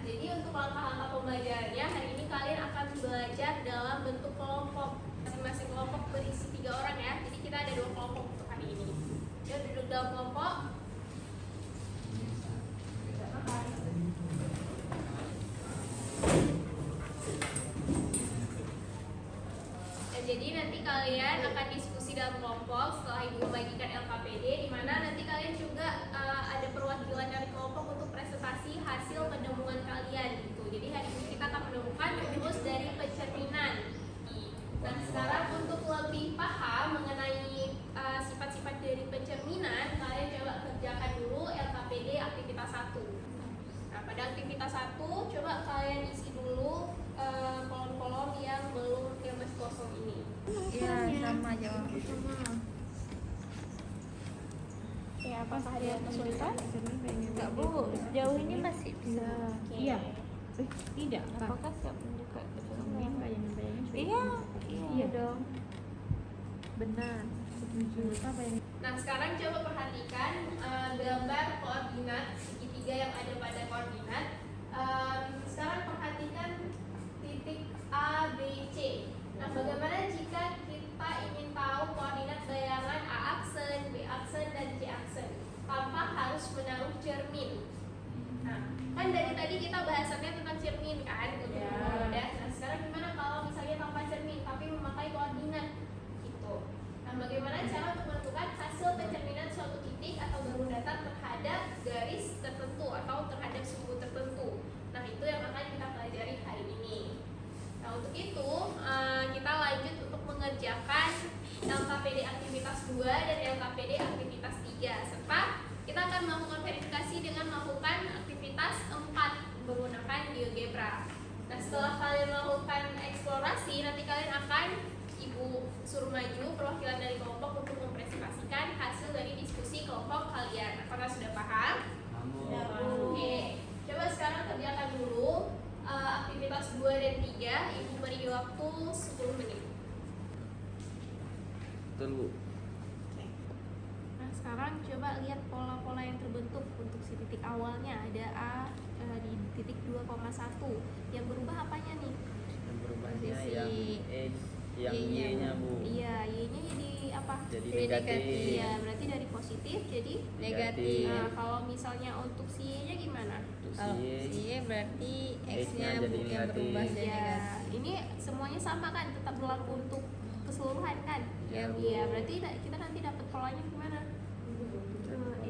jadi untuk langkah-langkah pembelajarannya hari ini kalian akan belajar dalam bentuk kelompok. Masing-masing kelompok berisi 3 orang ya. Jadi kita ada 2 kelompok untuk hari ini. Yuk duduk dalam kelompok. Jadi nanti kalian akan diskusi dalam kelompok setelah ibu membagikan LKPD, di mana nanti kalian juga ada perwakilan dari kelompok untuk presentasi hasil penemuan kalian gitu. Jadi hari ini kita akan menemukan rumus dari pencerminan. Nah sekarang untuk lebih paham mengenai sifat-sifat dari pencerminan, kalian coba kerjakan dulu LKPD aktivitas 1. Nah pada aktivitas 1 coba kalian isi dulu kolom-kolom yang masih kosong ini. Iya, sama jawab. Ya, apakah ada yang kesulitan? Enggak, Bu. Sejauh ini masih bisa. Iya. Tidak. Apakah siap mendekat ke cermin? Iya. Iya dong. Benar. Setuju. Apa yang? Nah, sekarang coba perhatikan gambar koordinat segitiga yang ada pada koordinat. Sekarang perhatikan titik A, B, C. Nah, bagaimana jika kita ingin tahu koordinat bayangan A aksen, B aksen, dan C aksen tanpa harus menaruh cermin? Nah, kan dari tadi kita bahasannya tentang cermin kan untuk roda. Nah, sekarang gimana kalau misalnya tanpa cermin tapi memakai koordinat gitu? Nah, bagaimana cara untuk menentukan hasil pencerminan suatu titik atau garis datar terhadap garis tertentu atau terhadap sumbu tertentu? Nah, itu yang akan kita pelajari hari ini. Nah, untuk itu kita lanjut untuk mengerjakan LKPD aktivitas 2 dan LKPD aktivitas 3 serta kita akan melakukan verifikasi dengan melakukan aktivitas 4 menggunakan GeoGebra. Nah, setelah kalian melakukan eksplorasi, nanti kalian akan ibu suruh maju perwakilan dari kelompok untuk mempresentasikan hasil dari diskusi kelompok kalian. Apakah sudah paham? Oke. Coba sekarang kerjakan dulu aktivitas 2 dan 3. Ibu beri waktu 10 menit. Betul, Bu. Nah, sekarang coba lihat pola-pola yang terbentuk untuk si titik awalnya. Ada A di titik 2,1. Yang berubah apanya nih? Yang berubahnya Posisi yang X, yang Y-nya, Bu. Iya, Y-nya jadi apa? Jadi negatif. Iya, berarti dari positif jadi Negatif. Nah, kalau misalnya untuk si Y-nya gimana? Untuk Kalau si Y berarti X-nya X-nya jadi yang negatif. berubah jadi Ya, negatif. ini semuanya sama kan? Tetap berlaku untuk keseluruhan kan? Ya, Bu. Iya, berarti kita nanti dapat polanya gimana?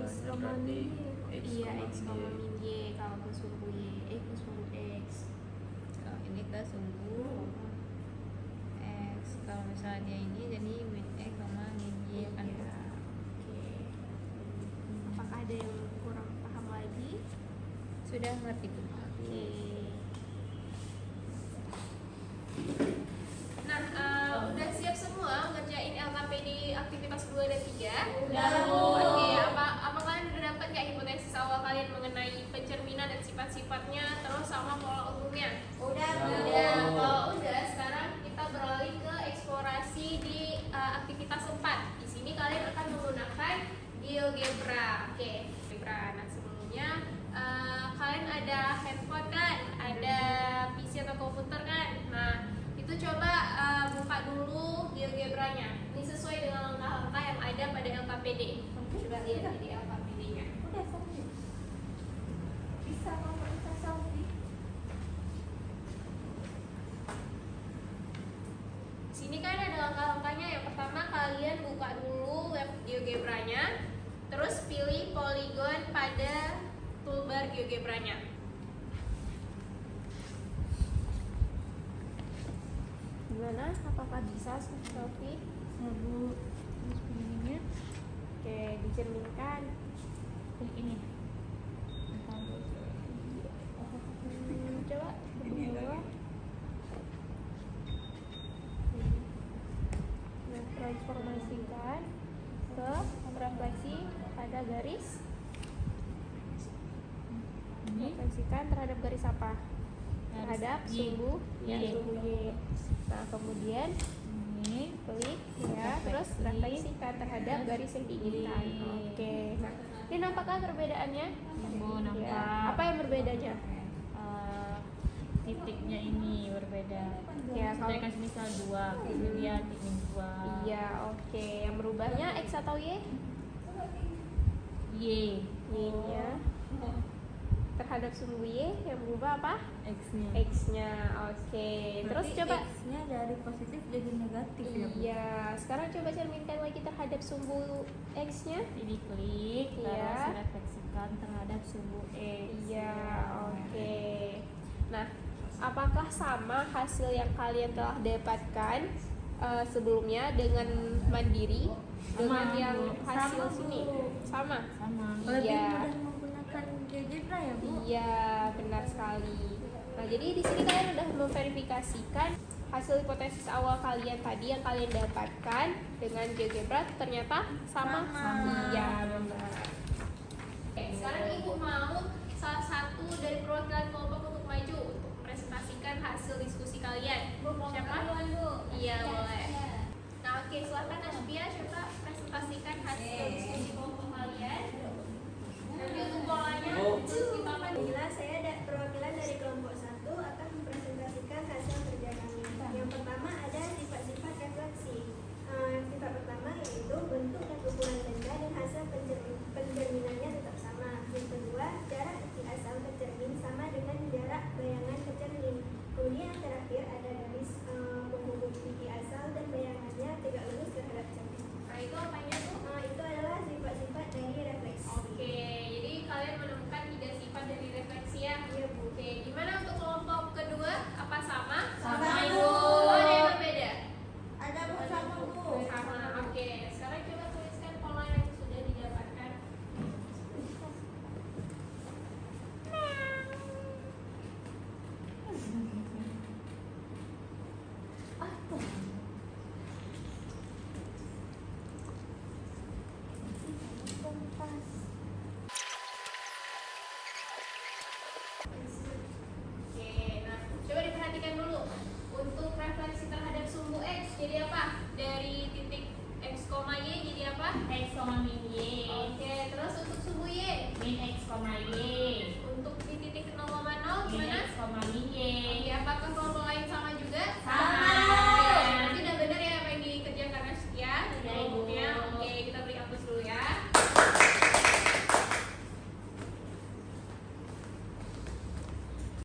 X sama min Y. Iya, X sama min Y kalau ke sumbu Y, ke sumbu X. Kalau ini ke sumbu X. Kalau misalnya ini jadi min X sama min Y kan. Iya. Oke. Apakah ada yang kurang paham lagi? Sudah ngerti, Bu. Oke. Nah, udah siap semua ngerjain LKPD aktivitas 2 dan 3? Udah, Bu. Oke, apa kalian udah dapat nggak hipotesis awal kalian mengenai pencerminan dan sifat-sifatnya terus sama pola umumnya? Udah. Kalau udah, sekarang kita beralih ke eksplorasi di aktivitas 4. Di sini kalian akan menggunakan GeoGebra. Oke, GeoGebra. Nah, sebelumnya kalian ada handphone kan? Ada PC atau komputer kan? Nah, itu coba buka dulu GeoGebra-nya. Ini sesuai dengan langkah-langkah yang ada pada LKPD. Coba lihat di LKPD-nya. Udah selesai. Bisa kamu bisa selfie. Sini kan ada langkah-langkahnya. Yang pertama kalian buka dulu web GeoGebra-nya, terus pilih poligon pada toolbar GeoGebra-nya. Gimana? Apakah bisa selfie? Bu, terus begininya Oke, dicerminkan. ini. Coba ke bawah. Nah, transformasikan ke refleksi pada garis. Refleksikan terhadap garis apa? Terhadap sumbu sumbu Y. Nah, kemudian Ini klik ya, terus refleksikan terhadap garis yang diinginkan. Oke. Nah, ini nampakkah perbedaannya? Bu nampak. Ya. Apa yang berbedanya? titiknya ini berbeda. Ya, kalau Sedangkan misal 2, kemudian titik 2. iya, oke. Yang berubahnya X atau Y? Y. Y-nya terhadap sumbu Y yang berubah apa? X-nya. X-nya, oke. Terus coba X-nya dari positif jadi negatif ya, Bu? iya, sekarang coba cerminkan lagi terhadap sumbu X-nya. Jadi klik, Iya. terus refleksikan terhadap sumbu X. Iya, oke. Nah, apakah sama hasil yang kalian telah dapatkan sebelumnya dengan mandiri dengan Sama, yang Bu. hasil Sama, Bu. sini? Sama. Sama. Lebih Iya. mudah menggunakan GeoGebra ya, Bu? Iya, benar sekali. Nah, jadi di sini kalian udah memverifikasikan hasil hipotesis awal kalian tadi yang kalian dapatkan dengan GeoGebra ternyata sama. Sama. Iya, benar. Oke, sekarang Ibu mau salah satu dari perwakilan kelompok untuk maju untuk presentasikan hasil diskusi kalian. Siapa? Iya, boleh. Nah, oke, silakan Ashbia coba presentasikan hasil diskusi kelompok kalian. Nanti untuk polanya kita akan Alhamdulillah, saya perwakilan dari kelompok 1 akan mempresentasikan hasil kerja kami. Yang pertama ada sifat-sifat refleksi. Sifat pertama yaitu bentuk dan ukuran benda dan hasil pencerminannya tetap sama. Yang kedua, jarak titik asal ke cermin sama dengan jarak bayangan ke cermin. Kemudian yang terakhir ada garis penghubung titik asal dan bayangannya tegak lurus terhadap cermin. Nah, itu apanya tuh? Itu adalah sifat-sifat dari refleksi. Oke, jadi kalian menemukan 3 sifat dari refleksi ya? Iya, Bu. Oke, gimana untuk kelompok kedua? Apa sama? Sama, Ibu. Bu. Oh, ada yang berbeda? Ada, Bu, sama, Bu. Sama, oke. Sekarang coba tuliskan pola yang sudah didapatkan. Oke, nah coba diperhatikan dulu. Untuk refleksi terhadap sumbu X jadi apa? Dari titik X, Y jadi apa? X, min Y. Oke, terus untuk sumbu Y Min X, Y. untuk di titik 0,0 Min gimana? X, min Y. Oke, apakah kelompok